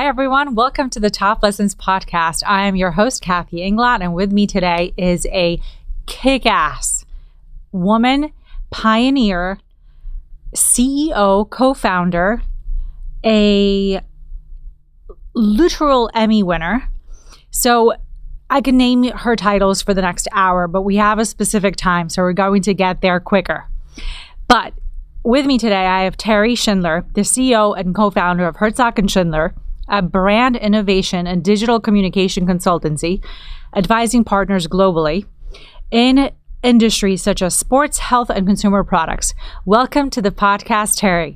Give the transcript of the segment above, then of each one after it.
Hi, everyone. Welcome to the Top Lessons podcast. I am your host, Kathy Inglot, and with me today is a kick-ass woman, pioneer, CEO, co-founder, a literal Emmy winner. So I can name her titles for the next hour, but we have a specific time, so we're going to get there quicker. But with me today, I have Teri Schindler, the CEO and co-founder of Herzog Schindler, a brand innovation and digital communication consultancy, advising partners globally in industries such as sports, health, and consumer products. Welcome to the podcast, Teri.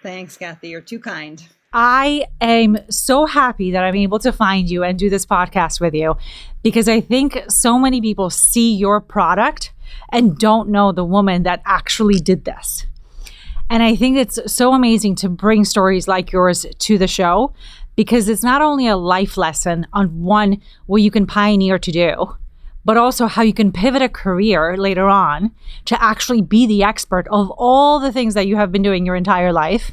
Thanks, Kathy. You're too kind. I am so happy that I'm able to find you and do this podcast with you, because I think so many people see your product and don't know the woman that actually did this. And I think it's so amazing to bring stories like yours to the show, because it's not only a life lesson on one, what you can pioneer to do, but also how you can pivot a career later on to actually be the expert of all the things that you have been doing your entire life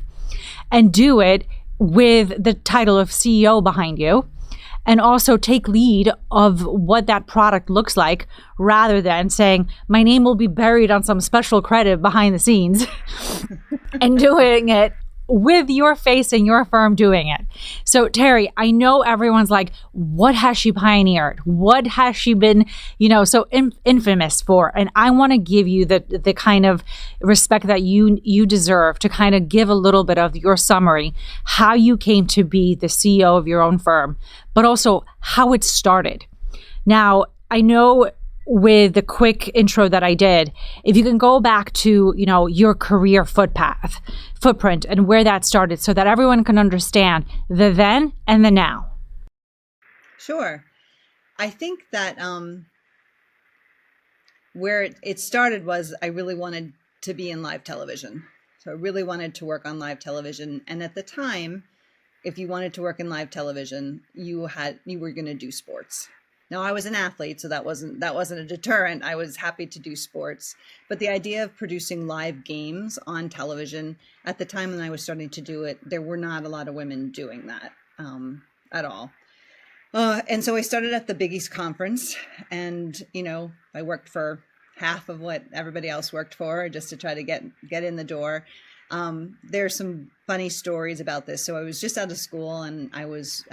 and do it with the title of CEO behind you, and also take lead of what that product looks like, rather than saying, my name will be buried on some special credit behind the scenes and doing it with your face and your firm doing it. So Teri, I know everyone's like, what has she pioneered? What has she been, so infamous for? And I want to give you the kind of respect that you deserve to kind of give a little bit of your summary, how you came to be the CEO of your own firm, but also how it started. Now, I know with the quick intro that I did, if you can go back to, your career footprint and where that started, so that everyone can understand the then and the now. Sure. I think that where it started was I really wanted to be in live television. So I really wanted to work on live television. And at the time, if you wanted to work in live television, you were going to do sports. Now, I was an athlete, so that wasn't a deterrent. I was happy to do sports. But the idea of producing live games on television, at the time when I was starting to do it, there were not a lot of women doing that at all. And so I started at the Big East Conference, and, I worked for half of what everybody else worked for, just to try to get in the door. There's some funny stories about this. So I was just out of school, and I was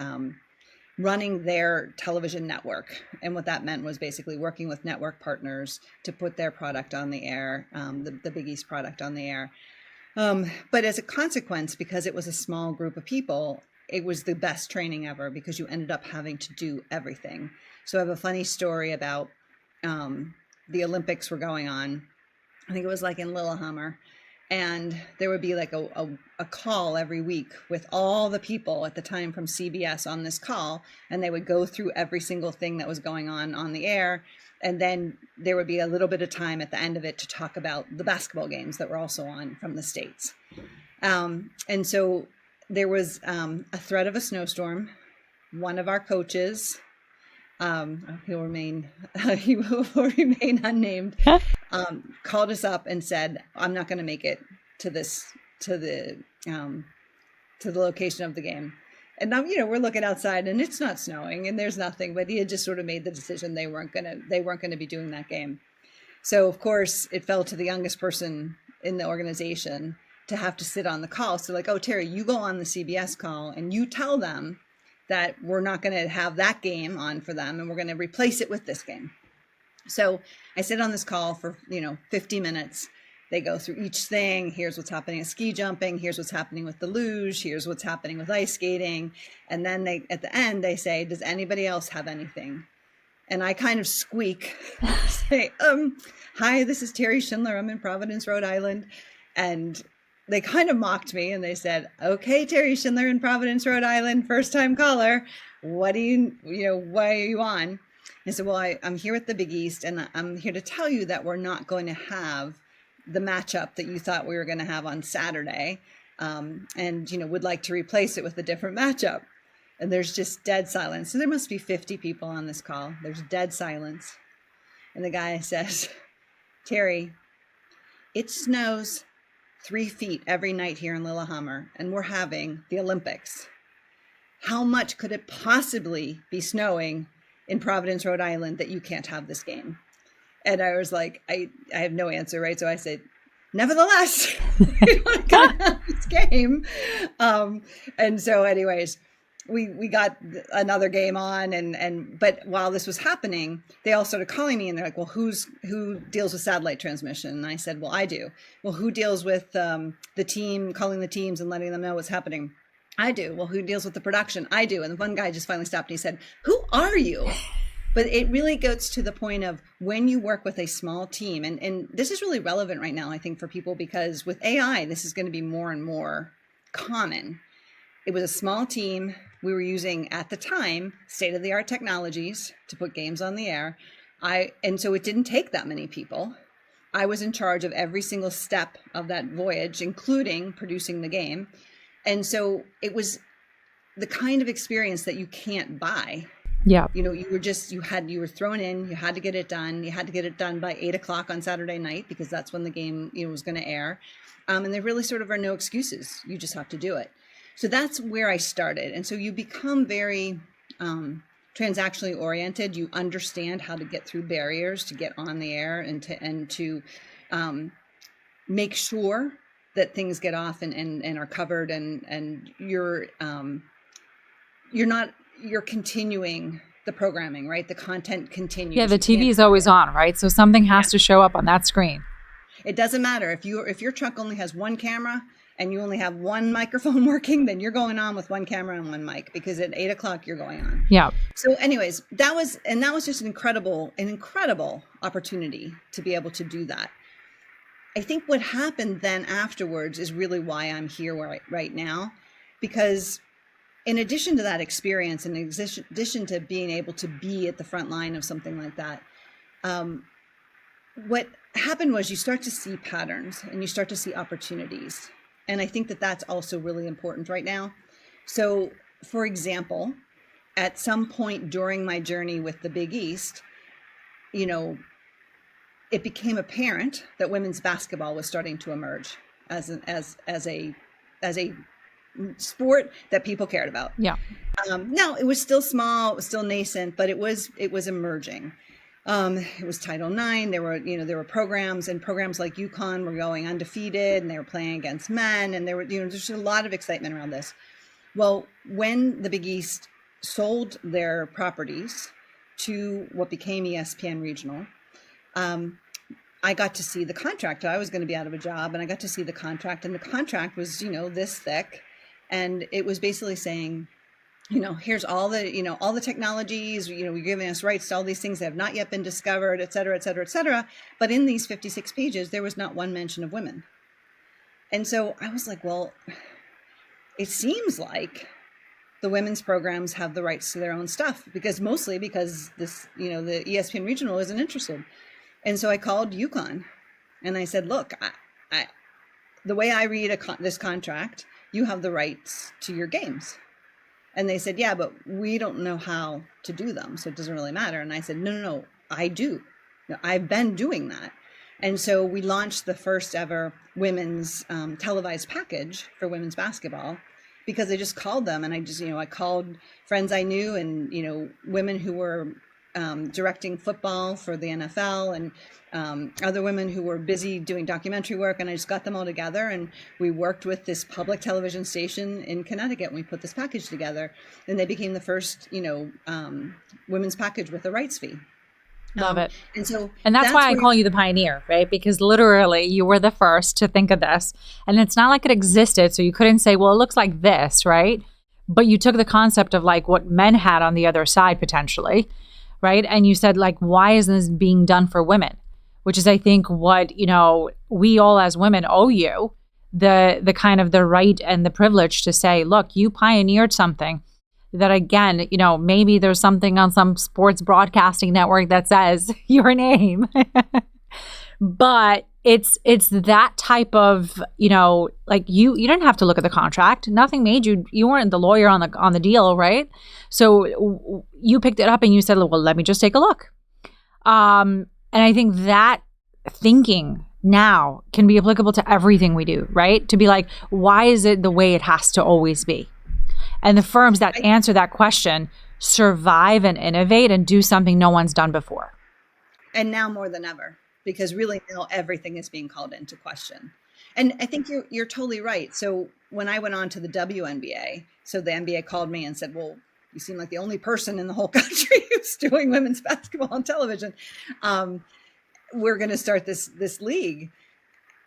running their television network. And what that meant was basically working with network partners to put their product on the air, the Big East product on the air. But as a consequence, because it was a small group of people, it was the best training ever, because you ended up having to do everything. So I have a funny story about the Olympics were going on. I think it was like in Lillehammer. And there would be like a call every week with all the people at the time from CBS on this call. And they would go through every single thing that was going on the air. And then there would be a little bit of time at the end of it to talk about the basketball games that were also on from the States. And so there was a threat of a snowstorm. One of our coaches, he will remain unnamed, called us up and said, I'm not going to make it to the location of the game. And now, we're looking outside and it's not snowing and there's nothing, but he had just sort of made the decision they weren't going to be doing that game. So of course it fell to the youngest person in the organization to have to sit on the call. So like, oh, Teri, you go on the CBS call and you tell them that we're not going to have that game on for them and we're going to replace it with this game. So I sit on this call for, 50 minutes. They go through each thing. Here's what's happening at ski jumping. Here's what's happening with the luge. Here's what's happening with ice skating. And then at the end, they say, does anybody else have anything? And I kind of squeak, say, hi, this is Teri Schindler. I'm in Providence, Rhode Island. And they kind of mocked me and they said, okay, Teri Schindler in Providence, Rhode Island, first time caller. Why are you on? I said, well, I'm here at the Big East and I'm here to tell you that we're not going to have the matchup that you thought we were going to have on Saturday. And, would like to replace it with a different matchup. And there's just dead silence. So there must be 50 people on this call. There's dead silence. And the guy says, Teri, it snows 3 feet every night here in Lillehammer, and we're having the Olympics. how much could it possibly be snowing in Providence, Rhode Island, that you can't have this game? And I was like, I have no answer, right? So I said, nevertheless, we're going to have this game. And so anyways, we got another game on, but while this was happening, they all started calling me and they're like, well, who deals with satellite transmission? And I said, well, I do. Well, who deals with the team, calling the teams and letting them know what's happening? I do. Well, who deals with the production? I do. And one guy just finally stopped and he said, who are you? But it really gets to the point of when you work with a small team, and this is really relevant right now, I think, for people, because with AI, this is going to be more and more common. It was a small team. We were using, at the time, state-of-the-art technologies to put games on the air. And so it didn't take that many people. I was in charge of every single step of that voyage, including producing the game. And so it was the kind of experience that you can't buy. Yeah. You were thrown in, you had to get it done. You had to get it done by 8:00 on Saturday night, because that's when the game, was going to air. And there really sort of are no excuses. You just have to do it. So that's where I started. And so you become very transactionally oriented. You understand how to get through barriers to get on the air and to make sure that things get off and are covered, and you're continuing the programming, right? The content continues. Yeah, the TV is always on, right? So something has to show up on that screen. It doesn't matter if your truck only has one camera and you only have one microphone working, then you're going on with one camera and one mic, because at 8:00 you're going on. Yeah. So anyways, that was just an incredible opportunity to be able to do that. I think what happened then afterwards is really why I'm here right now, because in addition to that experience, in addition to being able to be at the front line of something like that, what happened was you start to see patterns and you start to see opportunities. And I think that that's also really important right now. So, for example, at some point during my journey with the Big East, it became apparent that women's basketball was starting to emerge as a sport that people cared about. Yeah. Now it was still small, it was still nascent, but it was emerging. It was Title IX. There were programs like UConn were going undefeated, and they were playing against men, and there were, there's a lot of excitement around this. Well, when the Big East sold their properties to what became ESPN Regional, I got to see the contract. I was going to be out of a job, and I got to see the contract, and the contract was, this thick, and it was basically saying, here's all the technologies, you're giving us rights to all these things that have not yet been discovered, et cetera, et cetera, et cetera. But in these 56 pages, there was not one mention of women. And so I was like, well, it seems like the women's programs have the rights to their own stuff, because this, the ESPN Regional isn't interested. And so I called UConn and I said, look, I the way I read this contract, you have the rights to your games. And they said, yeah, but we don't know how to do them, so it doesn't really matter. And I said, no, I do. No, I've been doing that. And so we launched the first ever women's televised package for women's basketball, because I just called them, and I called friends I knew, and, women who were directing football for the NFL, and other women who were busy doing documentary work, and I just got them all together, and we worked with this public television station in Connecticut, and we put this package together, and they became the first, women's package with a rights fee. Love it. And that's why I call you the pioneer, right? Because literally you were the first to think of this, and it's not like it existed, so you couldn't say, well, it looks like this, right? But you took the concept of like what men had on the other side potentially, right? And you said, like, why isn't this being done for women? Which is, I think, what, we all as women owe you, the kind of the right and the privilege to say, look, you pioneered something that, again, maybe there's something on some sports broadcasting network that says your name, but it's that type of, like you didn't have to look at the contract. Nothing made you weren't the lawyer on the deal, right? So you picked it up and you said, well, let me just take a look. And I think that thinking now can be applicable to everything we do, right? To be like, why is it the way it has to always be? And the firms that answer that question survive and innovate and do something no one's done before. And now more than ever, because really now everything is being called into question. And I think you're totally right. So when I went on to the WNBA, so the NBA called me and said, well, you seem like the only person in the whole country who's doing women's basketball on television. We're going to start this league.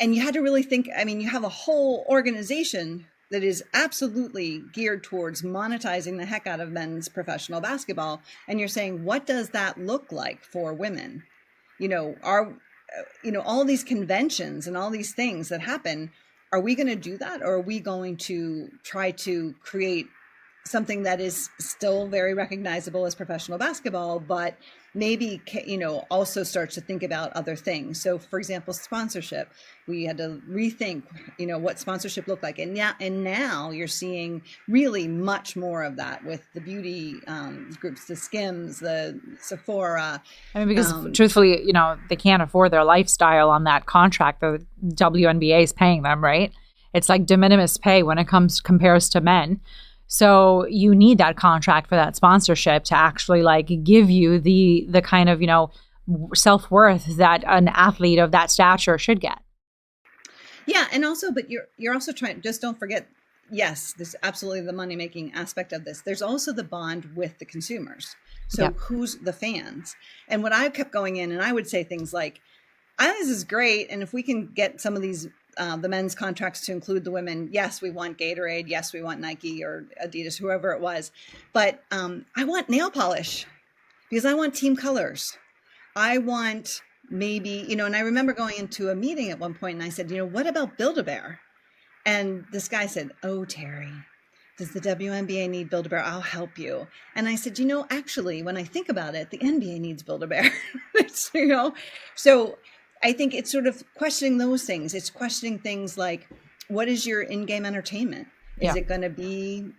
And you had to really think, I mean, you have a whole organization that is absolutely geared towards monetizing the heck out of men's professional basketball. And you're saying, what does that look like for women? All these conventions and all these things that happen, are we going to do that? Or are we going to try to create something that is still very recognizable as professional basketball, but maybe, also starts to think about other things? So for example, sponsorship, we had to rethink, what sponsorship looked like. And now you're seeing really much more of that with the beauty groups, the Skims, the Sephora. I mean, because truthfully, they can't afford their lifestyle on that contract the WNBA is paying them, right? It's like de minimis pay when it compares to men. So you need that contract for that sponsorship to actually give you the kind of, self-worth that an athlete of that stature should get. Yeah. And also, but you're also trying, just don't forget, yes, there's absolutely the money-making aspect of this. There's also the bond with the consumers. So who's the fans? And what I kept going in, and I would say things like, I think this is great. And if we can get some of these the men's contracts to include the women, yes, we want Gatorade, yes, we want Nike or Adidas, whoever it was. But I want nail polish because I want team colors. I want maybe, and I remember going into a meeting at one point and I said, what about Build-A-Bear? And this guy said, oh, Teri, does the WNBA need Build-A-Bear? I'll help you. And I said, actually, when I think about it, the NBA needs Build-A-Bear. So I think it's sort of questioning those things. It's questioning things like, what is your in-game entertainment? Is it going to be,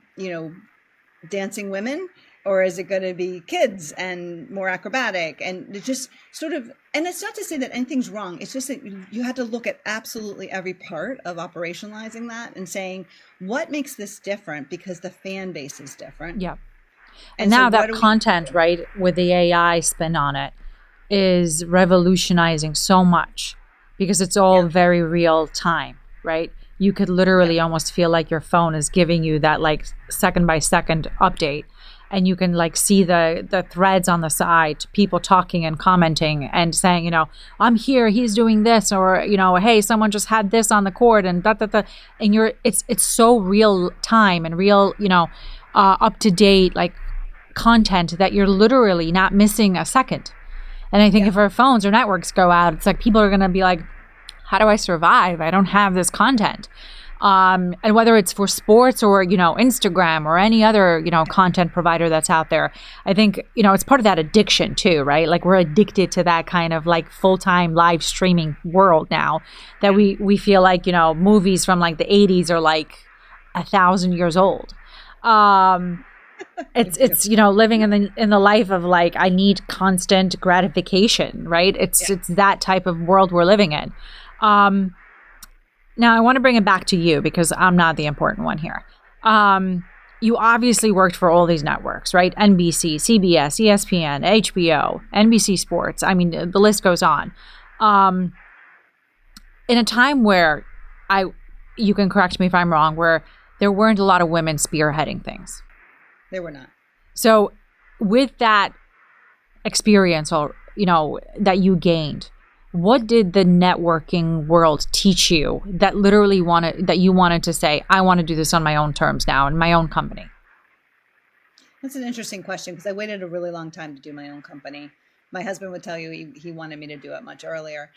dancing women? Or is it going to be kids and more acrobatic? And it just sort of, and it's not to say that anything's wrong. It's just that you had to look at absolutely every part of operationalizing that and saying, what makes this different? Because the fan base is different. Yeah. And now that content, right, with the AI spin on it, is revolutionizing so much because it's all very real time, right? You could literally almost feel like your phone is giving you that second by second update, and you can see the threads on the side, people talking and commenting and saying, I'm here, he's doing this, or hey, someone just had this on the court, and and it's so real time and real, up to date content that you're literally not missing a second. And I think if our phones or networks go out, it's people are going to be like, how do I survive? I don't have this content. And whether it's for sports or, Instagram or any other, content provider that's out there, I think, it's part of that addiction too, right? We're addicted to that kind of full-time live streaming world now that we feel movies from the 80s are 1,000 years old. It's living in the life of I need constant gratification, right? It's that type of world we're living in. Now I want to bring it back to you because I'm not the important one here. You obviously worked for all these networks, right? NBC, CBS, ESPN, HBO, NBC Sports. I mean, the list goes on. In a time where you can correct me if I'm wrong, where there weren't a lot of women spearheading things. There were not. So with that experience, or that you gained, what did the networking world teach you that literally you wanted to say, I want to do this on my own terms now in my own company? That's an interesting question because I waited a really long time to do my own company. My husband would tell you he wanted me to do it much earlier.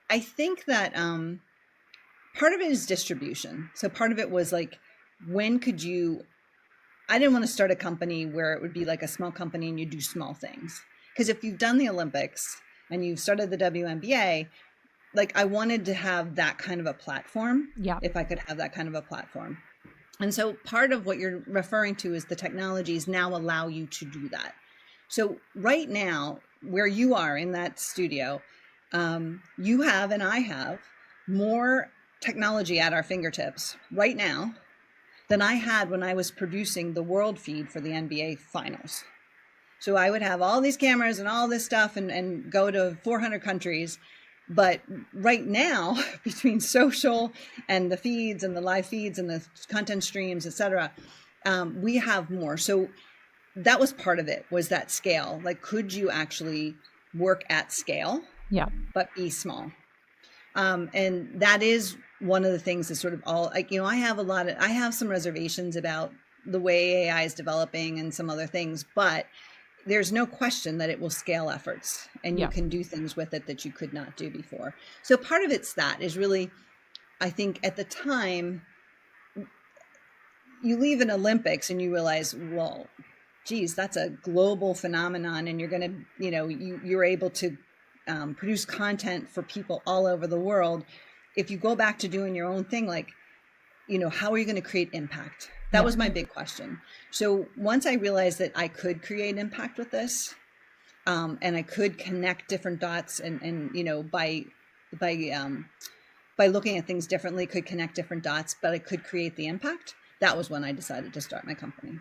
I think that part of it is distribution. So part of it was when could you... I didn't want to start a company where it would be a small company and you do small things. Because if you've done the Olympics and you've started the WNBA, I wanted to have that kind of a platform. Yeah. If I could have that kind of a platform. And so part of what you're referring to is the technologies now allow you to do that. So right now, where you are in that studio, you have and I have more technology at our fingertips right now than I had when I was producing the world feed for the NBA finals. So I would have all these cameras and all this stuff and go to 400 countries. But right now, between social and the feeds and the live feeds and the content streams, et cetera, we have more. So that was part of it, was that scale. Like, could you actually work at scale, but be small? And that is one of the things that sort of all, like, I have some reservations about the way AI is developing and some other things, but there's no question that it will scale efforts and you can do things with it that you could not do before. So part of it's that is really, I think at the time, you leave an Olympics and you realize, well, geez, that's a global phenomenon, and you're going to, you're able to produce content for people all over the world. If you go back to doing your own thing, like, how are you going to create impact? That was my big question. So once I realized that I could create impact with this, and I could connect different dots and by looking at things differently, could connect different dots, but I could create the impact. That was when I decided to start my company.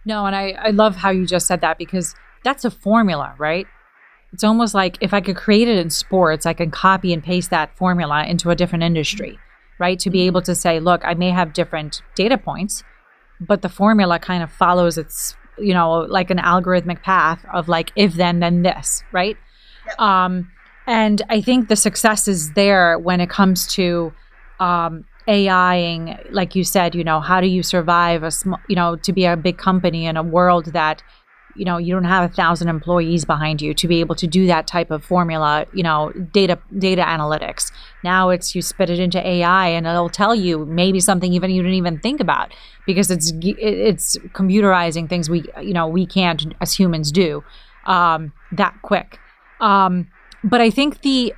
No, and I love how you just said that, because that's a formula, right? It's almost like if I could create it in sports, I can copy and paste that formula into a different industry, right? To be able to say, look, I may have different data points, but the formula kind of follows its, like an algorithmic path of like, if then this, right? Yep. And I think the success is there when it comes to AIing, like you said, how do you survive to be a big company in a world that, you don't have 1,000 employees behind you to be able to do that type of formula, data analytics. Now it's, you spit it into AI and it'll tell you maybe something even you didn't even think about, because it's computerizing things we can't as humans do that quick. But I think the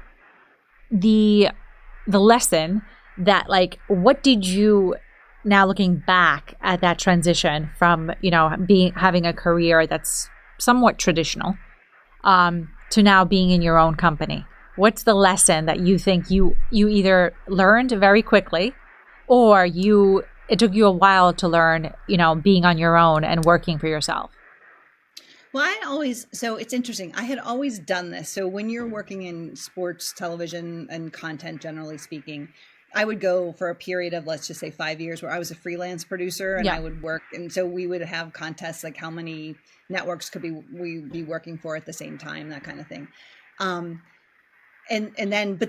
lesson that, like, what did you, now looking back at that transition from, having a career that's somewhat traditional, to now being in your own company, what's the lesson that you think you either learned very quickly, or it took you a while to learn, being on your own and working for yourself? Well, so it's interesting. I had always done this. So when you're working in sports, television, and content, generally speaking, I would go for a period of, let's just say 5 years, where I was a freelance producer and I would work. And so we would have contests, like how many networks could we be working for at the same time, that kind of thing. But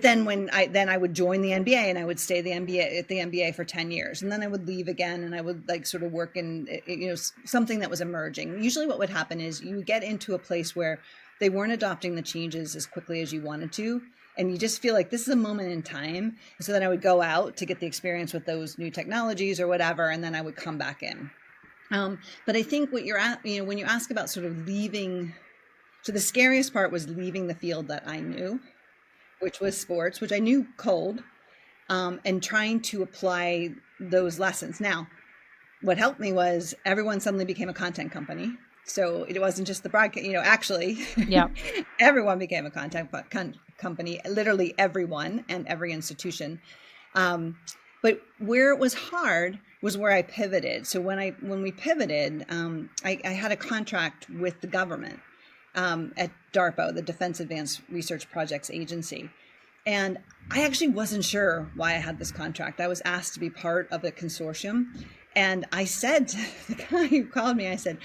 then when I would join the NBA and I would stay at the NBA for 10 years. And then I would leave again and I would like sort of work in, something that was emerging. Usually what would happen is you would get into a place where they weren't adopting the changes as quickly as you wanted to. And you just feel like this is a moment in time. So then I would go out to get the experience with those new technologies or whatever, and then I would come back in. But I think what when you ask about sort of leaving, so the scariest part was leaving the field that I knew, which was sports, which I knew cold, and trying to apply those lessons. Now, what helped me was everyone suddenly became a content company. So it wasn't just the broadcast, actually, everyone became a content company, literally everyone and every institution. But where it was hard was where I pivoted. So when we pivoted, I had a contract with the government at DARPA, the Defense Advanced Research Projects Agency. And I actually wasn't sure why I had this contract. I was asked to be part of a consortium. And I said to the guy who called me, I said,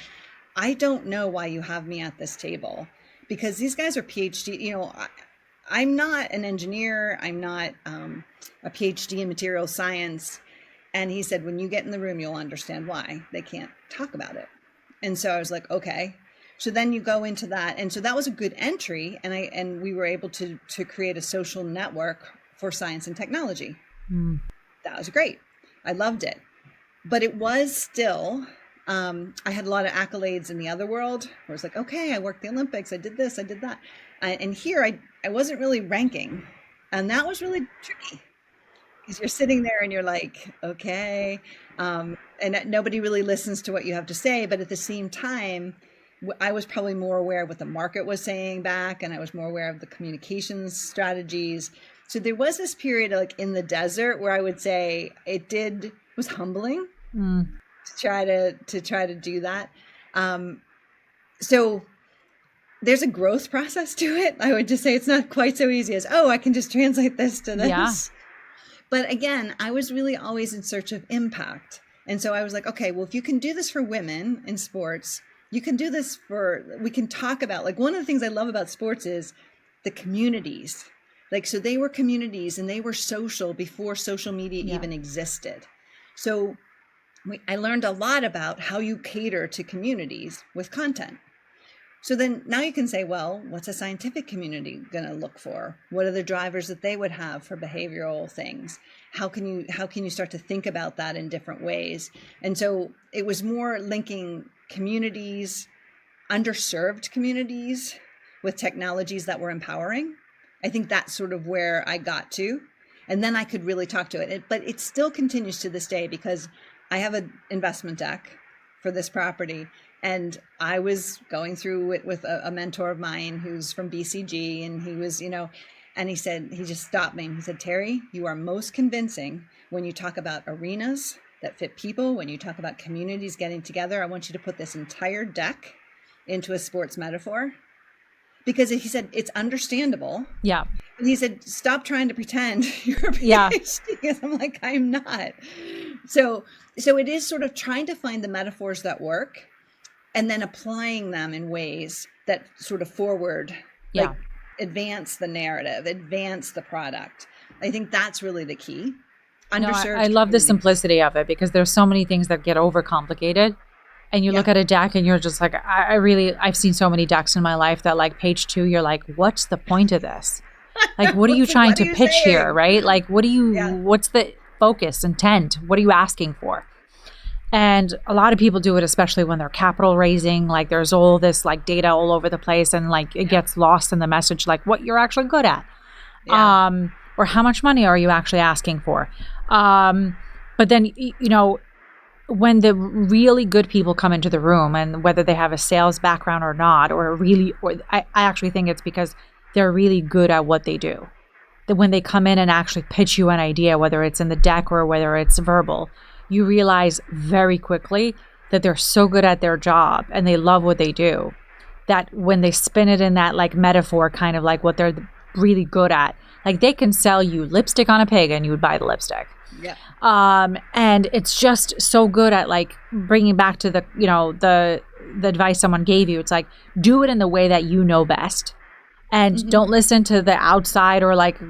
I don't know why you have me at this table, because these guys are PhD. I'm not an engineer. I'm not a PhD in material science. And he said, when you get in the room, you'll understand why they can't talk about it. And so I was like, okay. So then you go into that. And so that was a good entry. And we were able to create a social network for science and technology. That was great. I loved it. But it was still, I had a lot of accolades in the other world where it's like, okay, I worked the Olympics. I did this, I did that. And here I wasn't really ranking. And that was really tricky, because you're sitting there and you're like, okay. And nobody really listens to what you have to say. But at the same time, I was probably more aware of what the market was saying back, and I was more aware of the communications strategies. So there was this period like in the desert where I would say it was humbling. to try to do that. So there's a growth process to it. I would just say it's not quite so easy as, I can just translate this to this. Yeah. But again, I was really always in search of impact. And so I was like, okay, well, if you can do this for women in sports, you can do this we can talk about, like, one of the things I love about sports is the communities. Like, so they were communities and they were social before social media even existed. So I learned a lot about how you cater to communities with content. So then now you can say, well, what's a scientific community going to look for? What are the drivers that they would have for behavioral things? How can you start to think about that in different ways? And so it was more linking communities, underserved communities, with technologies that were empowering. I think that's sort of where I got to. And then I could really talk to it. But it still continues to this day because I have an investment deck for this property. And I was going through it with a mentor of mine who's from BCG, and he was, and he just stopped me. He said, Teri, you are most convincing when you talk about arenas that fit people, when you talk about communities getting together. I want you to put this entire deck into a sports metaphor, because he said, it's understandable. Yeah. And he said, stop trying to pretend you're a PhD. Yeah. Because I'm like, I'm not. So it is sort of trying to find the metaphors that work, and then applying them in ways that sort of forward, like advance the narrative, advance the product. I think that's really the key. Underserved. I love the simplicity of it, because there's so many things that get overcomplicated. And you look at a deck and you're just like, I've seen so many decks in my life that, like, page 2, you're like, what's the point of this? Like, what are you trying to pitch here? Right? Like, what's the focus, intent? What are you asking for? And a lot of people do it, especially when they're capital raising. Like, there's all this, like, data all over the place, and, like, it gets lost in the message, like what you're actually good at, or how much money are you actually asking for. But then, when the really good people come into the room, and whether they have a sales background or not, I actually think it's because they're really good at what they do. That when they come in and actually pitch you an idea, whether it's in the deck or whether it's verbal, you realize very quickly that they're so good at their job and they love what they do, that when they spin it in that, like, metaphor, kind of like what they're really good at, like, they can sell you lipstick on a pig and you would buy the lipstick. Yeah. And it's just so good at, like, bringing back to the advice someone gave you. It's like, do it in the way that you know best. And don't listen to the outside, or, like,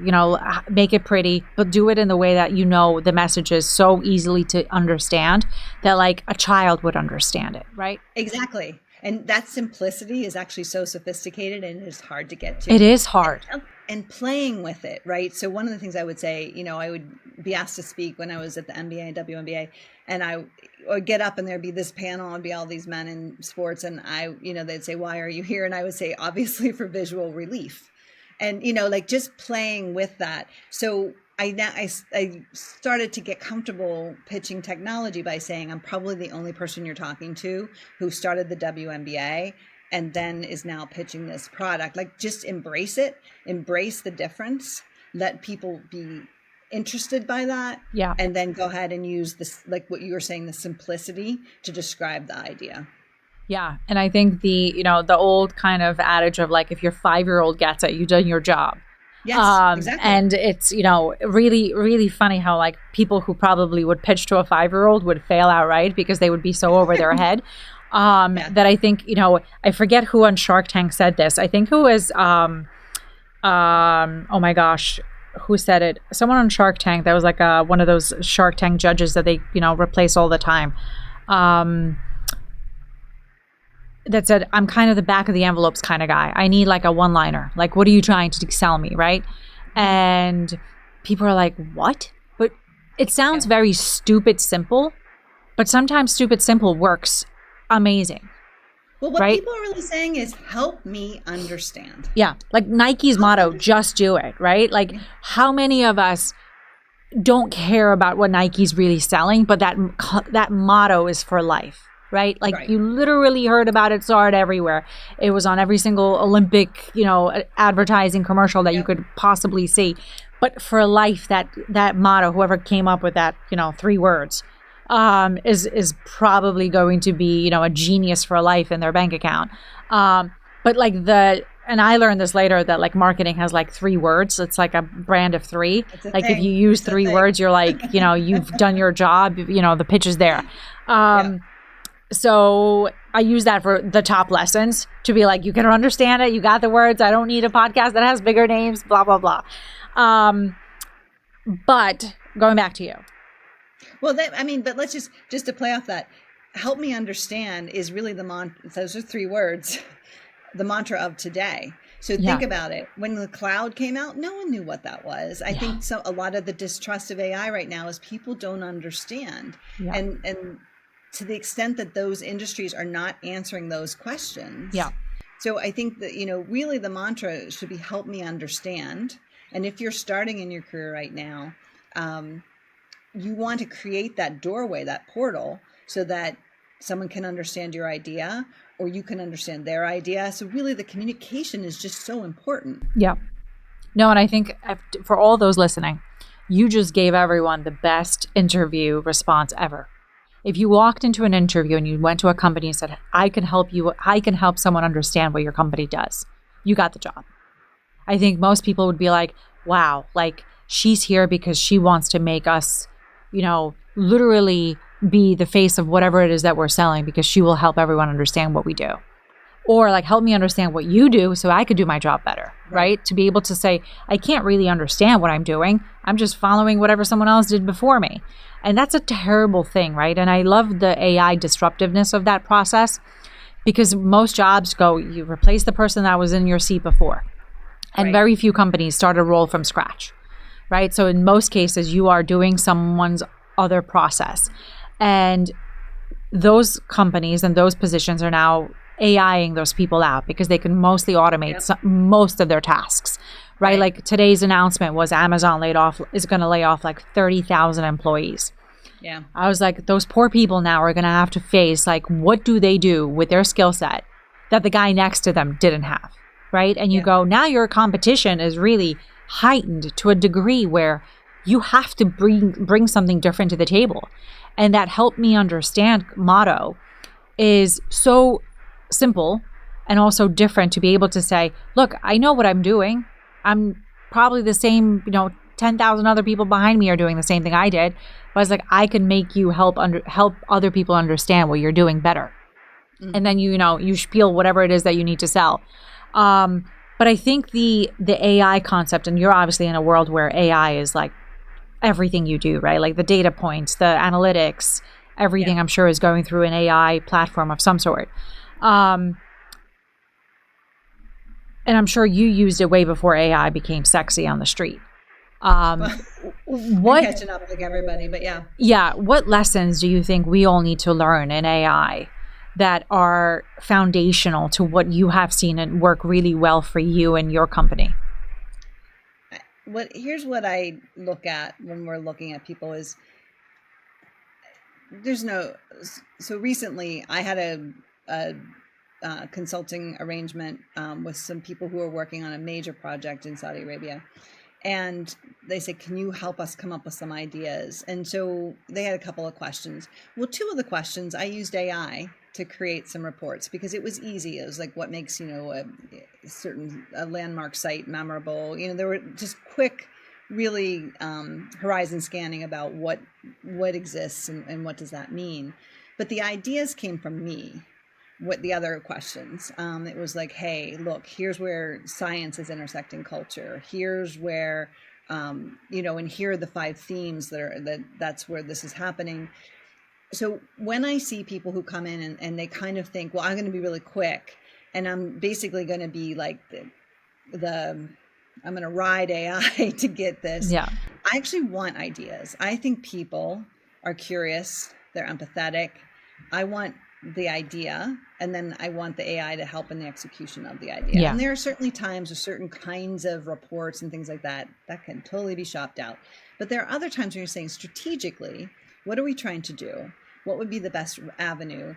make it pretty, but do it in the way that the message is so easily to understand that, like, a child would understand it, right? Exactly. And that simplicity is actually so sophisticated, and it is hard to get to. It is hard. And playing with it, right? So one of the things I would say, I would be asked to speak when I was at the NBA and WNBA, and I would get up and there'd be this panel and be all these men in sports, and they'd say, why are you here? And I would say, obviously for visual relief. And, like, just playing with that. So I started to get comfortable pitching technology by saying, I'm probably the only person you're talking to who started the WNBA and then is now pitching this product. Like, just embrace it, embrace the difference, let people be interested by that. Yeah. And then go ahead and use this, like what you were saying, the simplicity to describe the idea. Yeah. And I think the old kind of adage of, like, if your 5-year-old gets it, you've done your job. Yes, exactly. And it's, really, really funny how, like, people who probably would pitch to a 5-year-old would fail outright because they would be so over their head. That I think, I forget who on Shark Tank said this. I think who was, oh my gosh, who said it? Someone on Shark Tank that was like one of those Shark Tank judges that they, replace all the time. That said, I'm kind of the back of the envelopes kind of guy. I need, like, a one-liner. Like, what are you trying to sell me, right? And people are like, what? But it sounds very stupid simple, but sometimes stupid simple works amazing. Well, what people are really saying is, help me understand. Yeah. Like Nike's motto, just do it, right? Like, how many of us don't care about what Nike's really selling, but that motto is for life, right? Like, you literally heard about it, saw it everywhere. It was on every single Olympic, advertising commercial that you could possibly see. But for life, that motto, whoever came up with that, 3 words, is probably going to be, you know, a genius for life in their bank account. But like and I learned this later that like marketing has like 3 words. It's like a brand of 3. Like if you use 3 words, you're like, you know, you've done your job, you know, the pitch is there. So I use that for the top lessons to be like, you can understand it. You got the words. I don't need a podcast that has bigger names, blah, blah, blah. But going back to you. Well, but let's just to play off that, help me understand is really those are 3 words, the mantra of today. So think about it. When the cloud came out, no one knew what that was. I think a lot of the distrust of AI right now is people don't understand. And to the extent that those industries are not answering those questions. So I think that, you know, really the mantra should be help me understand. And if you're starting in your career right now, you want to create that doorway, that portal, so that someone can understand your idea or you can understand their idea. So really the communication is just so important. Yeah. No, and I think for all those listening, you just gave everyone the best interview response ever. If you walked into an interview and you went to a company and said, I can help someone understand what your company does, you got the job. I think most people would be like, wow, like she's here because she wants to make us, you know, literally be the face of whatever it is that we're selling because she will help everyone understand what we do. Or like, help me understand what you do so I could do my job better, right? To be able to say, I can't really understand what I'm doing. I'm just following whatever someone else did before me. And that's a terrible thing, right? And I love the AI disruptiveness of that process because most jobs go, you replace the person that was in your seat before. And very few companies start a role from scratch, right? So in most cases, you are doing someone's other process. And those companies and those positions are now AIing those people out because they can mostly automate most of their tasks, right? Like today's announcement was Amazon is going to lay off like 30,000 employees. Yeah. I was like, those poor people now are going to have to face like, what do they do with their skill set that the guy next to them didn't have, right? And you go, now your competition is really heightened to a degree where you have to bring something different to the table. And that help me understand motto is so simple and also different to be able to say, look, I know what I'm doing. I'm probably the same, 10,000 other people behind me are doing the same thing I did. But it's like, I can make you help other people understand what you're doing better. Mm-hmm. And then, you spiel whatever it is that you need to sell. But I think the AI concept, and you're obviously in a world where AI is like everything you do, right? Like the data points, the analytics, everything I'm sure is going through an AI platform of some sort. And I'm sure you used it way before AI became sexy on the street. What catching up like everybody, but yeah. Yeah. What lessons do you think we all need to learn in AI that are foundational to what you have seen and work really well for you and your company? Here's what I look at when we're looking at people is so recently I had a consulting arrangement with some people who are working on a major project in Saudi Arabia. And they said, can you help us come up with some ideas? And so they had a couple of questions. Well, 2 of the questions, I used AI to create some reports because it was easy. It was like, what makes, a landmark site memorable? There were just quick, really horizon scanning about what exists and what does that mean. But the ideas came from me. What the other questions, it was like, hey, look, here's where science is intersecting culture. Here's where, and here are the 5 themes that's where this is happening. So when I see people who come in and they kind of think, well, I'm going to be really quick and I'm basically going to be like I'm going to ride AI to get this. Yeah. I actually want ideas. I think people are curious. They're empathetic. I want the idea, and then I want the AI to help in the execution of the idea. Yeah. And there are certainly times with certain kinds of reports and things like that can totally be shopped out. But there are other times when you're saying strategically, what are we trying to do? What would be the best avenue?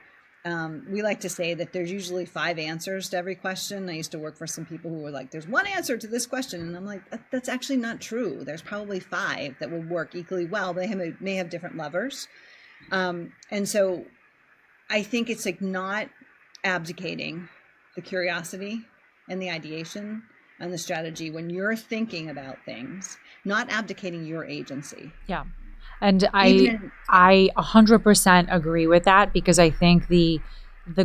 We like to say that there's usually 5 answers to every question. I used to work for some people who were like, there's 1 answer to this question. And I'm like, that's actually not true. There's probably 5 that will work equally well. They may have different levers. And so I think it's like not abdicating the curiosity and the ideation and the strategy when you're thinking about things, not abdicating your agency. Yeah. And I 100% agree with that, because I think the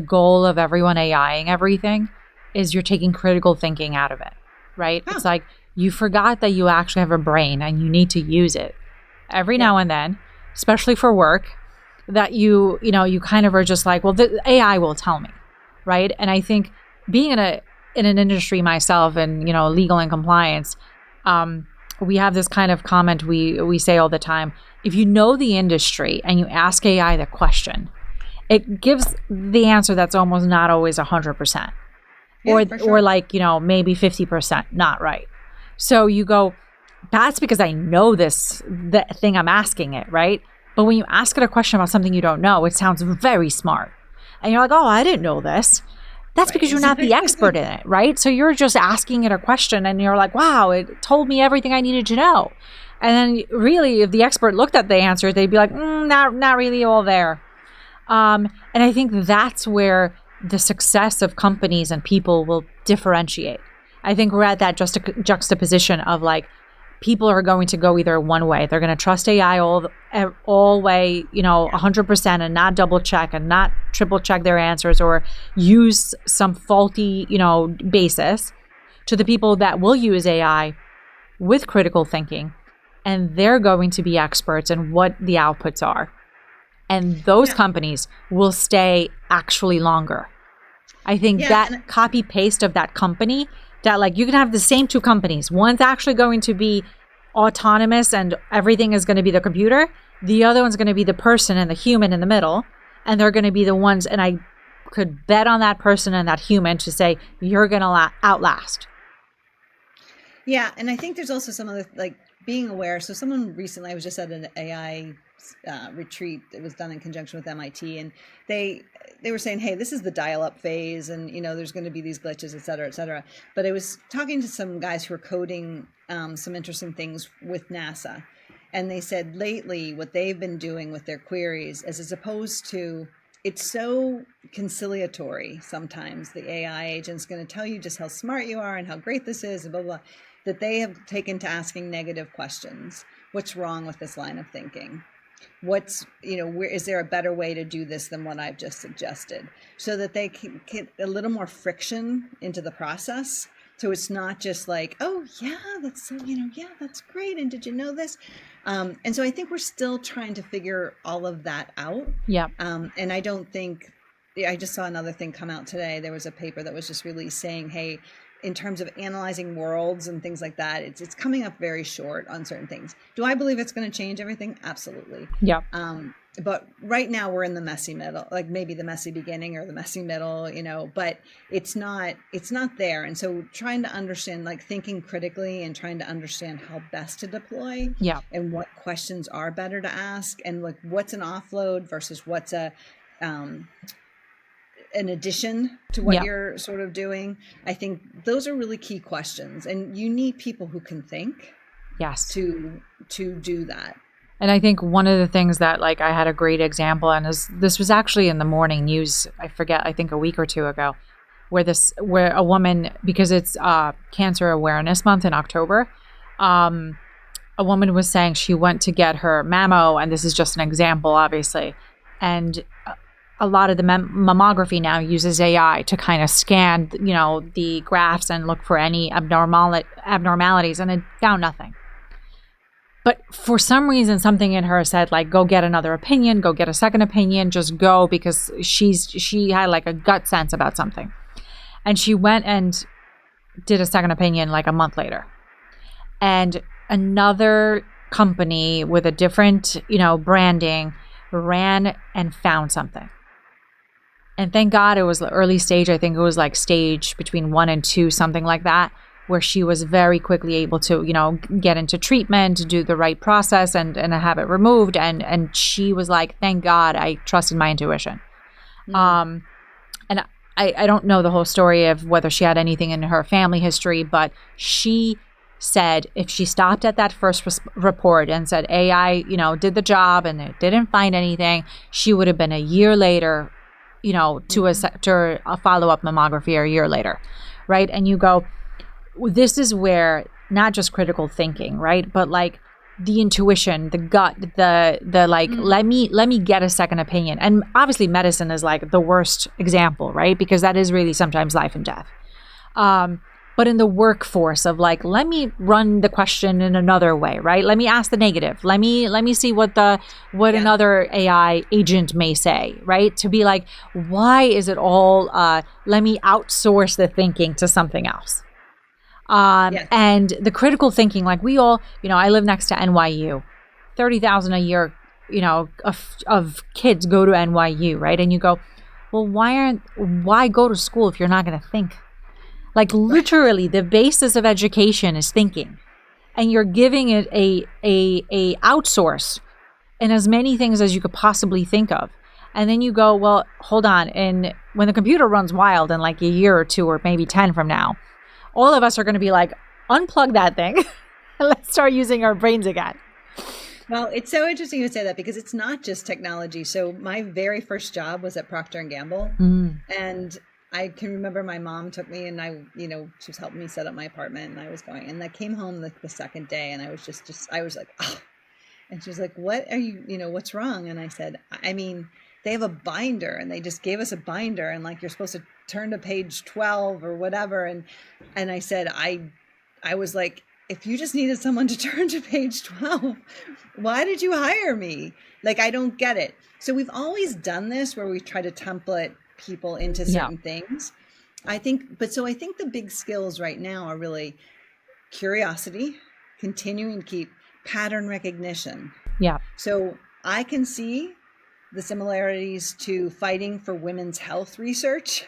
goal of everyone AIing everything is you're taking critical thinking out of it, right? Oh. It's like you forgot that you actually have a brain and you need to use it every now and then, especially for work, that you kind of are just like, well, the AI will tell me, right? And I think being in an industry myself and, legal and compliance, we have this kind of comment we say all the time. If you know the industry and you ask AI the question, it gives the answer that's almost not always 100%. Or like, maybe 50% not right. So you go, that's because I know the thing I'm asking it, right? But when you ask it a question about something you don't know, it sounds very smart. And you're like, oh, I didn't know this. That's because you're not the expert in it, right? So you're just asking it a question and you're like, wow, it told me everything I needed to know. And then really, if the expert looked at the answer, they'd be like, not really all there. And I think that's where the success of companies and people will differentiate. I think we're at that juxtaposition of like, people are going to go either one way. They're going to trust AI all way, 100% and not double check and not triple check their answers or use some faulty, basis, to the people that will use AI with critical thinking. And they're going to be experts in what the outputs are. And those companies will stay actually longer. I think that copy paste of that company, that like you can have the same two companies. One's actually going to be autonomous and everything is going to be the computer. The other one's going to be the person and the human in the middle. And they're going to be the ones, and I could bet on that person and that human to say, you're going to outlast. Yeah. And I think there's also some other, like being aware. So someone recently, I was just at an AI retreat that was done in conjunction with MIT, and they were saying, hey, this is the dial-up phase, and there's going to be these glitches, et cetera, et cetera. But I was talking to some guys who are coding some interesting things with NASA, and they said lately what they've been doing with their queries is, as opposed to, it's so conciliatory sometimes, the AI agent's going to tell you just how smart you are and how great this is and blah, blah, that they have taken to asking negative questions. What's wrong with this line of thinking? What's, where is there a better way to do this than what I've just suggested, so that they can get a little more friction into the process. So it's not just like, oh yeah, that's so, that's great. And did you know this? And so I think we're still trying to figure all of that out. Yeah. And I don't think, I just saw another thing come out today. There was a paper that was just released saying, hey, in terms of analyzing worlds and things like that, it's coming up very short on certain things. Do I believe it's going to change everything? Absolutely. Yeah. But right now we're in the messy middle, like maybe the messy beginning or the messy middle, but it's not there. And so trying to understand, like thinking critically and trying to understand how best to deploy, and what questions are better to ask, and like what's an offload versus what's an addition to what you're sort of doing. I think those are really key questions, and you need people who can think to do that. And I think one of the things that, like, I had a great example, and this was actually in the morning news, I think a week or two ago, where a woman, because it's Cancer Awareness Month in October, a woman was saying she went to get her mammo, and this is just an example, obviously, and a lot of the mammography now uses AI to kind of scan, the graphs and look for any abnormalities, and it found nothing. But for some reason, something in her said, like, go get another opinion, go get a second opinion, just go, because she had like a gut sense about something. And she went and did a second opinion like a month later. And another company with a different, branding ran and found something. And thank God it was the early stage. I think it was like stage between 1 and 2, something like that, where she was very quickly able to, get into treatment, do the right process and have it removed. And she was like, thank God I trusted my intuition. Mm. And I don't know the whole story of whether she had anything in her family history, but she said if she stopped at that first report and said AI, did the job and it didn't find anything, she would have been a year later, to a follow-up mammography, or a year later, right? And you go, this is where not just critical thinking, right? But like the intuition, the gut, the like, let me get a second opinion. And obviously medicine is like the worst example, right? Because that is really sometimes life and death. But in the workforce of like, let me run the question in another way, right? Let me ask the negative. Let me see what another AI agent may say, right? To be like, why is it all, let me outsource the thinking to something else. And the critical thinking, like we all, I live next to NYU, 30,000 a year, of kids go to NYU, right? And you go, well, why go to school if you're not going to think? Like literally the basis of education is thinking, and you're giving it a outsource in as many things as you could possibly think of. And then you go, well, hold on. And when the computer runs wild in like a year or two, or maybe 10 from now, all of us are going to be like, unplug that thing and let's start using our brains again. Well, it's so interesting you say that, because it's not just technology. So my very first job was at Procter & Gamble. And I can remember my mom took me, and she was helping me set up my apartment, and I was going, and I came home the second day, and I was I was like, oh, and she was like, what are you, what's wrong? And I said, I mean, they have a binder, and they just gave us a binder, and like, you're supposed to turn to page 12 or whatever. And I said, I was like, if you just needed someone to turn to page 12, why did you hire me? Like, I don't get it. So we've always done this where we try to template people into certain things. I think the big skills right now are really curiosity, continuing to keep pattern recognition. Yeah. So I can see the similarities to fighting for women's health research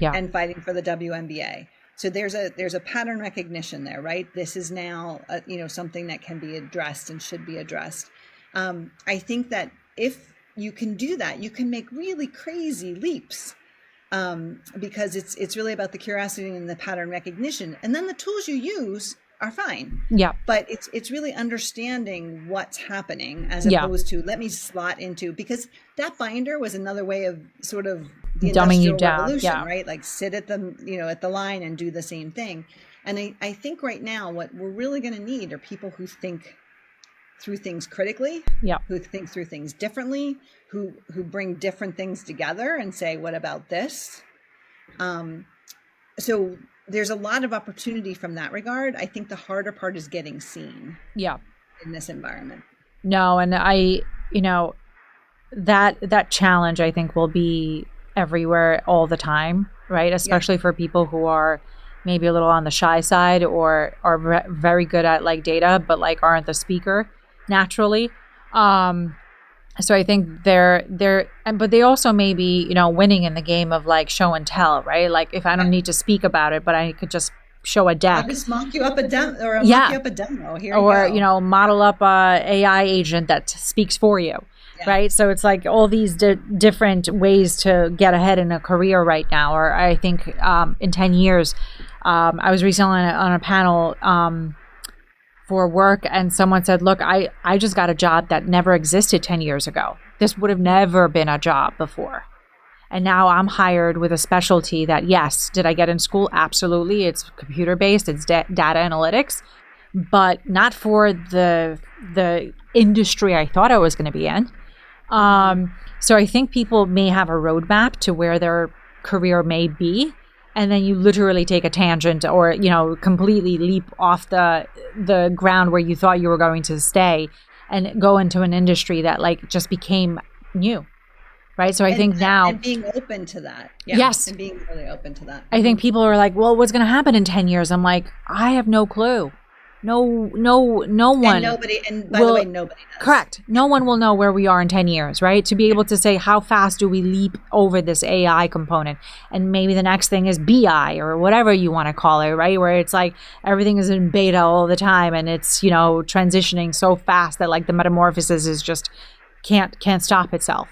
and fighting for the WNBA. So there's a pattern recognition there, right? This is now, something that can be addressed and should be addressed. I think that if you can do that, you can make really crazy leaps, because it's really about the curiosity and the pattern recognition. And then the tools you use are fine. Yeah. But it's really understanding what's happening as opposed to let me slot into, because that binder was another way of sort of the dumbing you Industrial down, Revolution, right? Like sit at the line and do the same thing. And I think right now what we're really going to need are people who think through things critically, who think through things differently, who bring different things together and say, what about this? So there's a lot of opportunity from that regard. I think the harder part is getting seen in this environment. No, and that challenge I think will be everywhere all the time, right? Especially for people who are maybe a little on the shy side or are very good at like data, but like aren't the speaker naturally. So I think but they also may be, winning in the game of like show and tell, right? Like if I don't need to speak about it, but I could just show a deck. I'll just mock you up a demo, or mock you up a demo. Here or, you go. Model up a AI agent that speaks for you. Yeah. Right. So it's like all these different ways to get ahead in a career right now. Or I think in 10 years, I was recently on a panel for work, and someone said, look, I just got a job that never existed 10 years ago. This would have never been a job before. And now I'm hired with a specialty that, yes, did I get in school? Absolutely. It's computer-based. It's data analytics, but not for the industry I thought I was going to be in. So I think people may have a roadmap to where their career may be, and then you literally take a tangent or, completely leap off the ground where you thought you were going to stay and go into an industry that like just became new. Right. So I think now. And being open to that. Yeah, yes. And being really open to that. I think people are like, well, what's going to happen in 10 years? I'm like, I have no clue. No one. And by the way, nobody does. Correct. No one will know where we are in 10 years, right? To be able to say, how fast do we leap over this AI component? And maybe the next thing is BI or whatever you want to call it, right? Where it's like everything is in beta all the time and it's, transitioning so fast that like the metamorphosis is just can't stop itself.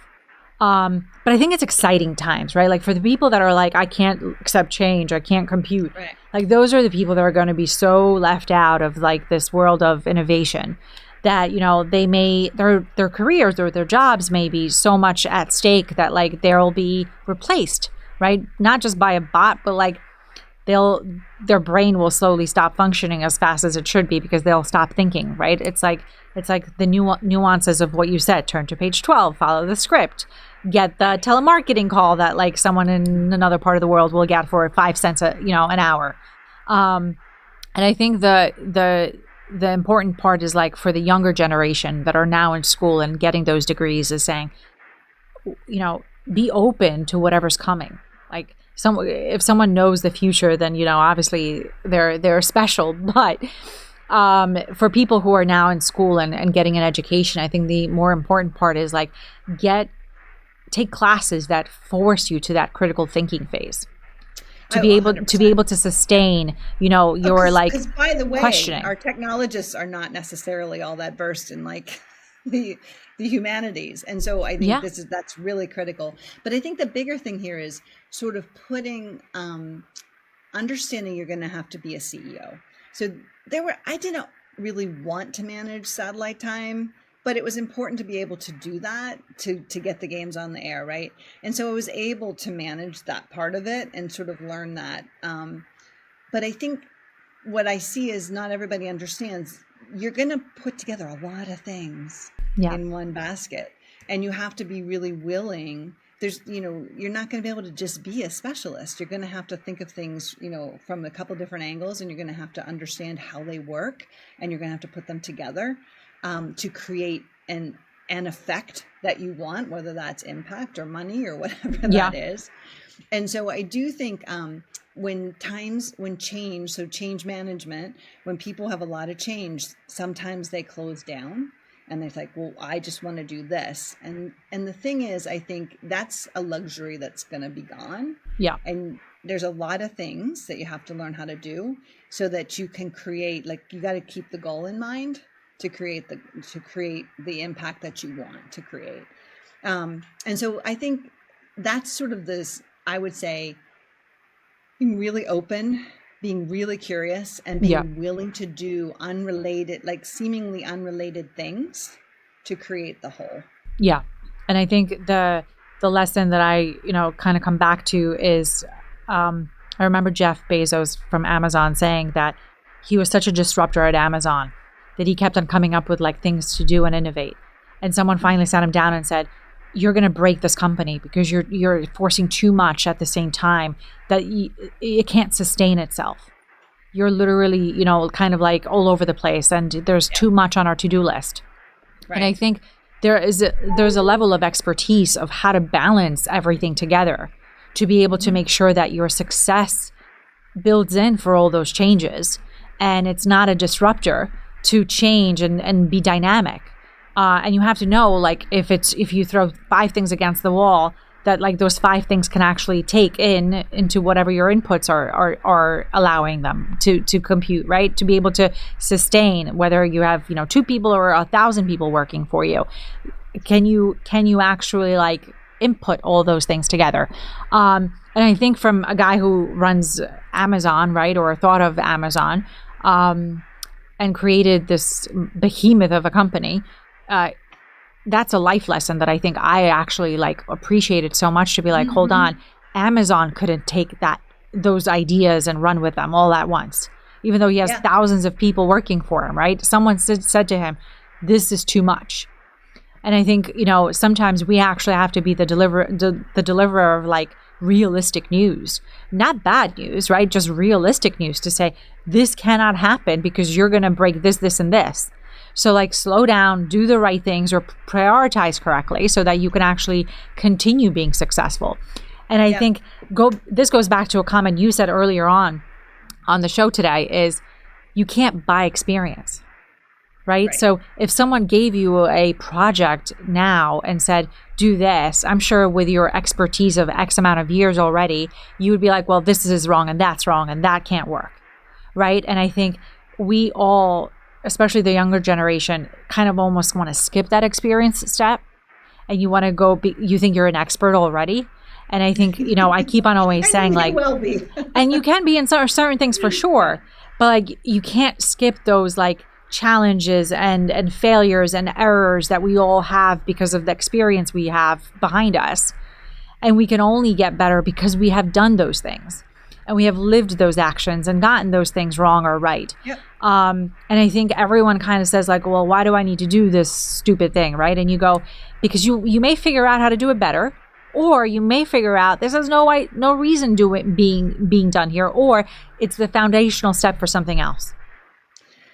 But I think it's exciting times, right? Like for the people that are like, I can't accept change, I can't compute. Right. Like those are the people that are going to be so left out of like this world of innovation that, you know, they may, their careers or their jobs may be so much at stake that like they'll be replaced, right? Not just by a bot, but like their brain will slowly stop functioning as fast as it should be because they'll stop thinking, right? It's like the nuances of what you said. Turn to page 12, follow the script, get the telemarketing call that like someone in another part of the world will get for 5 cents an hour. And I think the important part is like for the younger generation that are now in school and getting those degrees is saying, you know, be open to whatever's coming. Like if someone knows the future, then, you know, obviously they're special. But for people who are now in school and getting an education, I think the more important part is like take classes that force you to that critical thinking phase. To be able to sustain, you know, your because by the way, questioning. Our technologists are not necessarily all that versed in like the humanities, and so I think that's really critical. But I think the bigger thing here is sort of putting understanding you're going to have to be a CEO. So I didn't really want to manage satellite time, but it was important to be able to do that to get the games on the air, right? And so I was able to manage that part of it and sort of learn that. But I think what I see is not everybody understands. You're going to put together a lot of things in one basket, and you have to be really willing. You're not going to be able to just be a specialist. You're going to have to think of things, you know, from a couple different angles, and you're going to have to understand how they work, and you're going to have to put them together to create an effect that you want, whether that's impact or money or whatever that is. And so I do think when change management, when people have a lot of change, sometimes they close down and they're like, well, I just want to do this. And the thing is, I think that's a luxury that's going to be gone. Yeah. And there's a lot of things that you have to learn how to do so that you can create, like, you got to keep the goal in mind to create the impact that you want to create. And so I think that's sort of this, I would say, being really open, being really curious, and being willing to do unrelated, like seemingly unrelated things to create the whole. Yeah. And I think the lesson that I, you know, kind of come back to is, I remember Jeff Bezos from Amazon saying that he was such a disruptor at Amazon that he kept on coming up with like things to do and innovate. And someone finally sat him down and said, you're going to break this company because you're forcing too much at the same time that it can't sustain itself. You're literally, you know, kind of like all over the place, and there's too much on our to-do list. Right. And I think there's a level of expertise of how to balance everything together to be able to make sure that your success builds in for all those changes, and it's not a disruptor to change and be dynamic. And you have to know, like, if you throw 5 things against the wall, that like those 5 things can actually take into whatever your inputs are allowing them to compute, right? To be able to sustain, whether you have, you know, 2 people or 1,000 people working for you. Can you actually like input all those things together? And I think from a guy who runs Amazon, right, or thought of Amazon, and created this behemoth of a company, that's a life lesson that I think I actually like appreciated so much, to be like, hold on, Amazon couldn't take those ideas and run with them all at once, even though he has thousands of people working for him, right? Someone said to him, this is too much. And I think, you know, sometimes we actually have to be the deliverer of like realistic news, not bad news, right? Just realistic news to say, this cannot happen because you're going to break this, this, and this. So like slow down, do the right things, or prioritize correctly so that you can actually continue being successful. And I think this goes back to a comment you said earlier on the show today, is you can't buy experience, right? So if someone gave you a project now and said, do this, I'm sure with your expertise of X amount of years already, you would be like, well, this is wrong and that's wrong and that can't work, right? And I think we all, especially the younger generation, kind of almost want to skip that experience step and you want to go, you think you're an expert already. And I think, I keep on always saying like, will be. and you can be in certain things for sure, but like you can't skip those like challenges and failures and errors that we all have because of the experience we have behind us. And we can only get better because we have done those things and we have lived those actions and gotten those things wrong or right. Yep. And I think everyone kind of says like, well, why do I need to do this stupid thing, right? And you go, because you may figure out how to do it better, or you may figure out this has no reason to it being done here, or it's the foundational step for something else.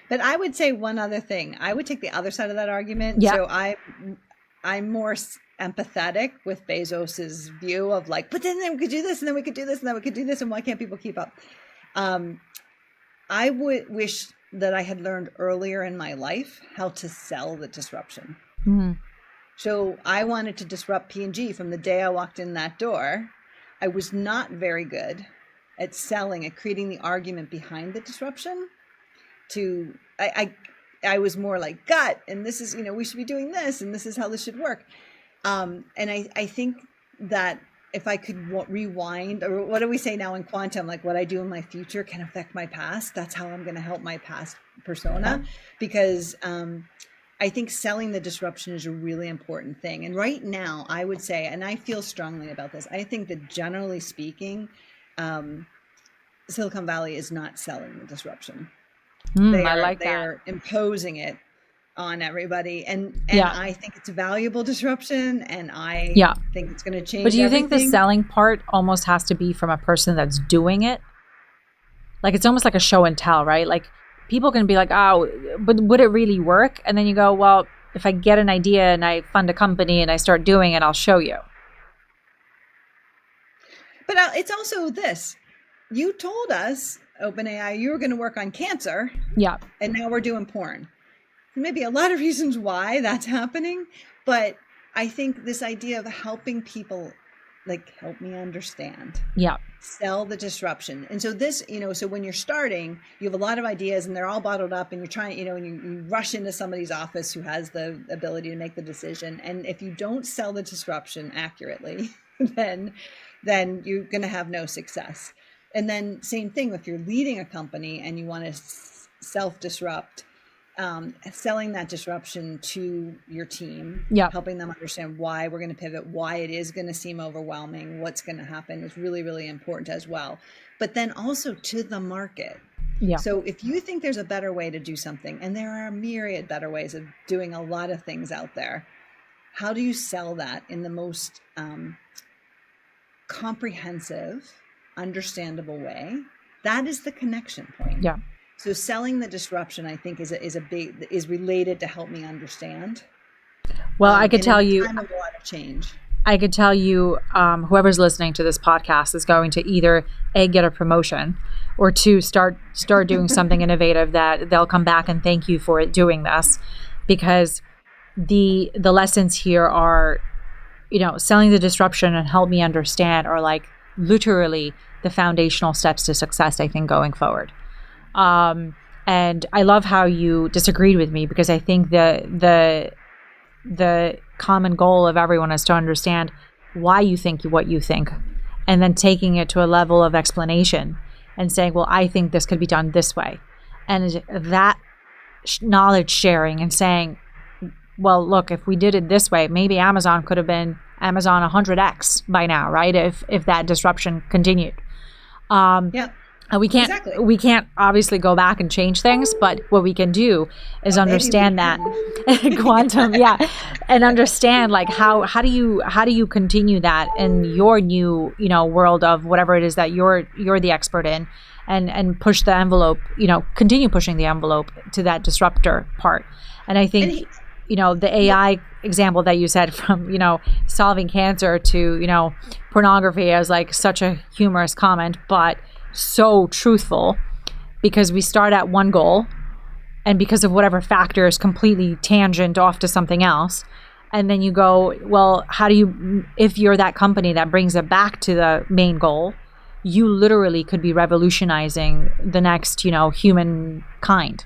But I would say one other thing. I would take the other side of that argument. Yeah. So I'm more empathetic with Bezos's view of like, but then we could do this, and then we could do this, and then we could do this, and why can't people keep up? I would wish that I had learned earlier in my life how to sell the disruption. Mm-hmm. So I wanted to disrupt P&G from the day I walked in that door. I was not very good at selling, at creating the argument behind the disruption. I was more like gut, and this is, we should be doing this, and this is how this should work. And I think that if I could rewind, or what do we say now in quantum, like what I do in my future can affect my past. That's how I'm going to help my past persona, because I think selling the disruption is a really important thing. And right now, I would say, and I feel strongly about this, I think that generally speaking, Silicon Valley is not selling the dissumption. They're imposing it on everybody, and I think it's a valuable disruption, and I think it's going to change. But do you think the selling part almost has to be from a person that's doing it? Like it's almost like a show and tell, right? Like people can be like, oh, but would it really work? And then you go, well, if I get an idea and I fund a company and I start doing it, I'll show you. But it's also this. You told us, OpenAI, you were going to work on cancer. Yeah. And now we're doing porn. There may be a lot of reasons why that's happening, but I think this idea of helping people, like, help me understand. Yeah. Sell the disruption. And so this, so when you're starting, you have a lot of ideas and they're all bottled up, and you're trying, and you rush into somebody's office who has the ability to make the decision. And if you don't sell the disruption accurately, then you're going to have no success. And then same thing, if you're leading a company and you want to self-disrupt, selling that disruption to your team, helping them understand why we're going to pivot, why it is going to seem overwhelming, what's going to happen is really, really important as well. But then also to the market. Yeah. So if you think there's a better way to do something, and there are a myriad better ways of doing a lot of things out there, how do you sell that in the most comprehensive, understandable way? That is the connection point. Yeah. So selling the disruption, I think, is related to help me understand. Well, I could tell you, time of a lot of change. I could tell you, whoever's listening to this podcast is going to either A, get a promotion, or two, start doing something innovative that they'll come back and thank you for doing this, because the lessons here are, selling the disruption and help me understand are like literally the foundational steps to success, I think, going forward. And I love how you disagreed with me, because I think the common goal of everyone is to understand why you think what you think, and then taking it to a level of explanation and saying, well, I think this could be done this way. And that knowledge sharing and saying, well, look, if we did it this way, maybe Amazon could have been Amazon 100x by now, right? If that disruption continued. We can't obviously go back and change things, but what we can do is understand that quantum, and understand like how do you continue that in your new world of whatever it is that you're the expert in, and push the envelope, continue pushing the envelope to that disruptor part. And I think the AI example that you said, from solving cancer to pornography, as like such a humorous comment, but so truthful, because we start at one goal, and because of whatever factor is completely tangent off to something else, and then you go, well, how do you, if you're that company that brings it back to the main goal, you literally could be revolutionizing the next humankind.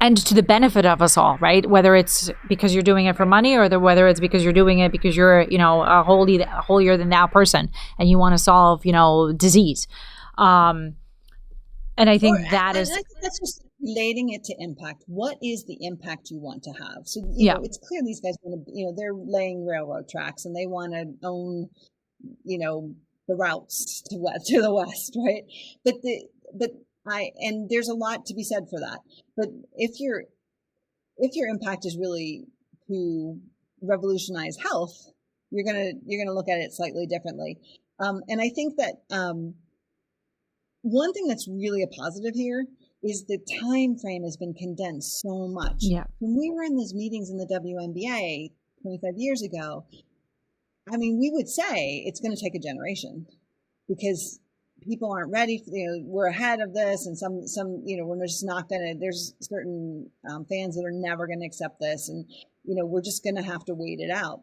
and to the benefit of us all, right? Whether it's because you're doing it for money or whether it's because you're doing it because you're, a holier than thou person and you want to solve, disease. And I think that's just relating it to impact. What is the impact you want to have? So, it's clear these guys want to, they're laying railroad tracks and they want to own, the routes to the west, right? And there's a lot to be said for that. But if your impact is really to revolutionize health, you're gonna look at it slightly differently. And I think that one thing that's really a positive here is the time frame has been condensed so much. Yeah. When we were in those meetings in the WNBA 25 years ago, I mean, we would say it's going to take a generation because people aren't ready. We're ahead of this, and some, we're just not going to. There's certain fans that are never going to accept this, and we're just going to have to wait it out.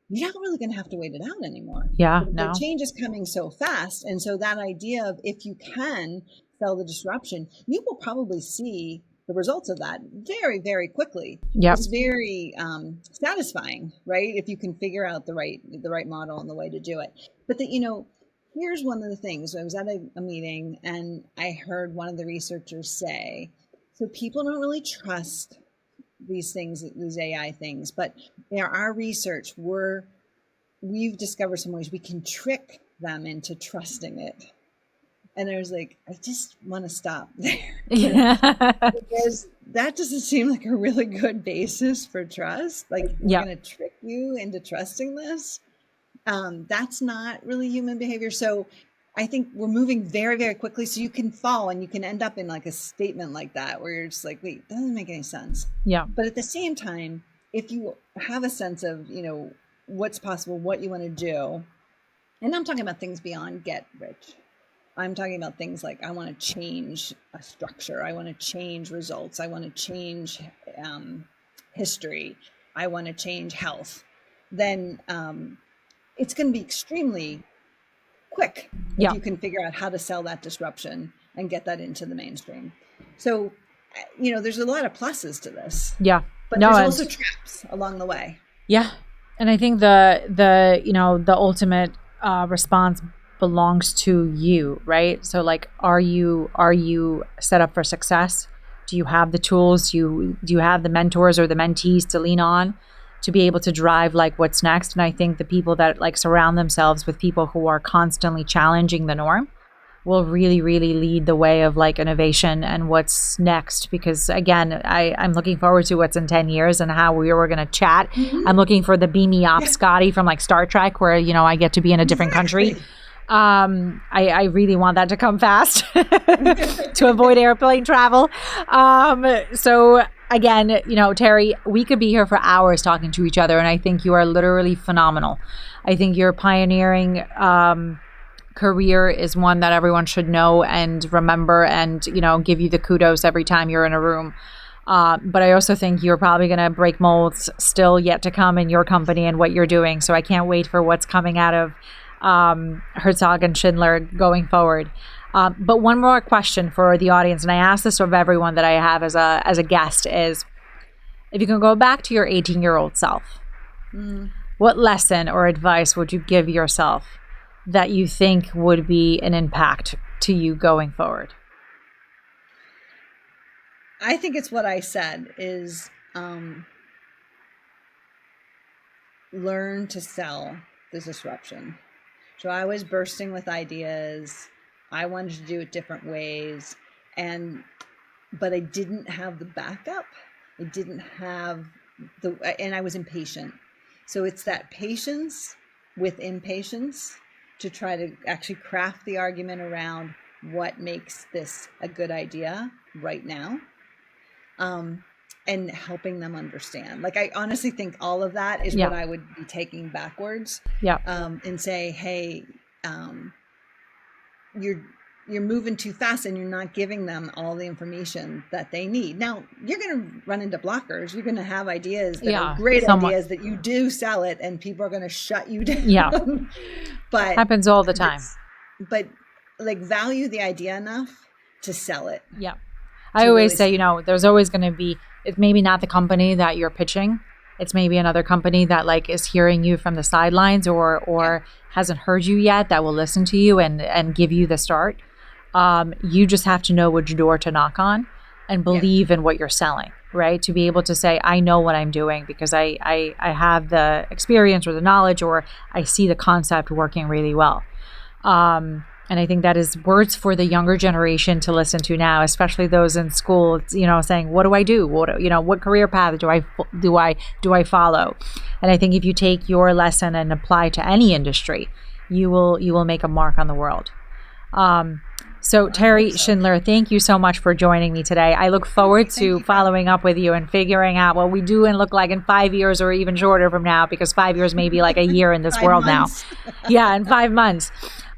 You're not really going to have to wait it out anymore. Yeah, the change is coming so fast, and so that idea of if you can sell the disruption, you will probably see the results of that very, very quickly. Yep. It's very satisfying, right? If you can figure out the right model and the way to do it. But here's one of the things. I was at a meeting and I heard one of the researchers say, so people don't really trust these things, these AI things, but our research, we've discovered some ways we can trick them into trusting it. And I was like, I just want to stop there. Because that doesn't seem like a really good basis for trust. Like, we're going to trick you into trusting this. That's not really human behavior. So I think we're moving very, very quickly. So you can fall and you can end up in like a statement like that where you're just like, wait, that doesn't make any sense. Yeah. But at the same time, if you have a sense of, what's possible, what you want to do, and I'm talking about things beyond get rich. I'm talking about things like I want to change a structure. I want to change results. I want to change history. I want to change health. Then it's going to be extremely quick if you can figure out how to sell that disruption and get that into the mainstream. So, there's a lot of pluses to this. Yeah. But there's also traps along the way. Yeah. And I think the ultimate response belongs to you, right? So like, are you set up for success? Do you have the tools? Do you have the mentors or the mentees to lean on to be able to drive like what's next? And I think the people that like surround themselves with people who are constantly challenging the norm will really, really lead the way of like innovation and what's next. Because again, I'm looking forward to what's in 10 years and how we're going to chat. Mm-hmm. I'm looking for the beam me up Scotty from like Star Trek where, I get to be in a different country. I really want that to come fast to avoid airplane travel. So again, Teri, we could be here for hours talking to each other. And I think you are literally phenomenal. I think your pioneering career is one that everyone should know and remember and, give you the kudos every time you're in a room. But I also think you're probably going to break molds still yet to come in your company and what you're doing. So I can't wait for what's coming out of Herzog and Schindler going forward. But one more question for the audience, and I ask this of everyone that I have as a guest, is if you can go back to your 18-year-old self, what lesson or advice would you give yourself that you think would be an impact to you going forward? I think it's what I said is learn to sell the disruption. So I was bursting with ideas. I wanted to do it different ways. But I didn't have the backup. I didn't have and I was impatient. So it's that patience with impatience to try to actually craft the argument around what makes this a good idea right now. And helping them understand. Like, I honestly think all of that is what I would be taking backwards. Yeah. And say, hey, you're moving too fast and you're not giving them all the information that they need. Now, you're going to run into blockers. You're going to have ideas that are great ideas that you do sell it and people are going to shut you down. Yeah. But happens all the time. But like value the idea enough to sell it. Yeah. I always say, there's always going to be, it's maybe not the company that you're pitching. It's maybe another company that like is hearing you from the sidelines or hasn't heard you yet that will listen to you and give you the start. You just have to know which door to knock on and believe in what you're selling, right? To be able to say, I know what I'm doing because I have the experience or the knowledge, or I see the concept working really well. And I think that is words for the younger generation to listen to now, especially those in school, saying, what do I do? What career path do I follow? And I think if you take your lesson and apply to any industry, you will make a mark on the world. So Teri Schindler, thank you so much for joining me today. I look forward to following up with you and figuring out what we do and look like in 5 years or even shorter from now, because 5 years may be like a year in this world months. Now. Yeah, in 5 months.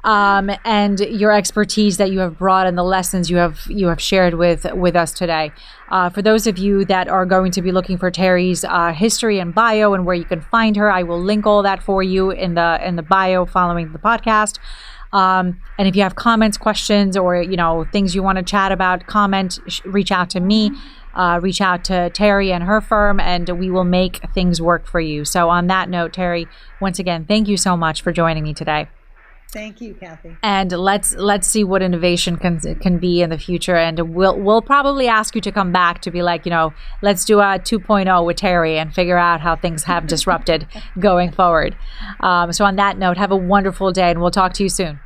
And your expertise that you have brought and the lessons you have shared with us today. For those of you that are going to be looking for Teri's history and bio and where you can find her, I will link all that for you in the bio following the podcast. And if you have comments, questions, or things you want to chat about, reach out to me. Reach out to Teri and her firm, and we will make things work for you. So on that note, Teri, once again, thank you so much for joining me today. Thank you, Kathy. And let's see what innovation can be in the future. And we'll probably ask you to come back to be like, let's do a 2.0 with Teri and figure out how things have disrupted going forward. So on that note, have a wonderful day, and we'll talk to you soon.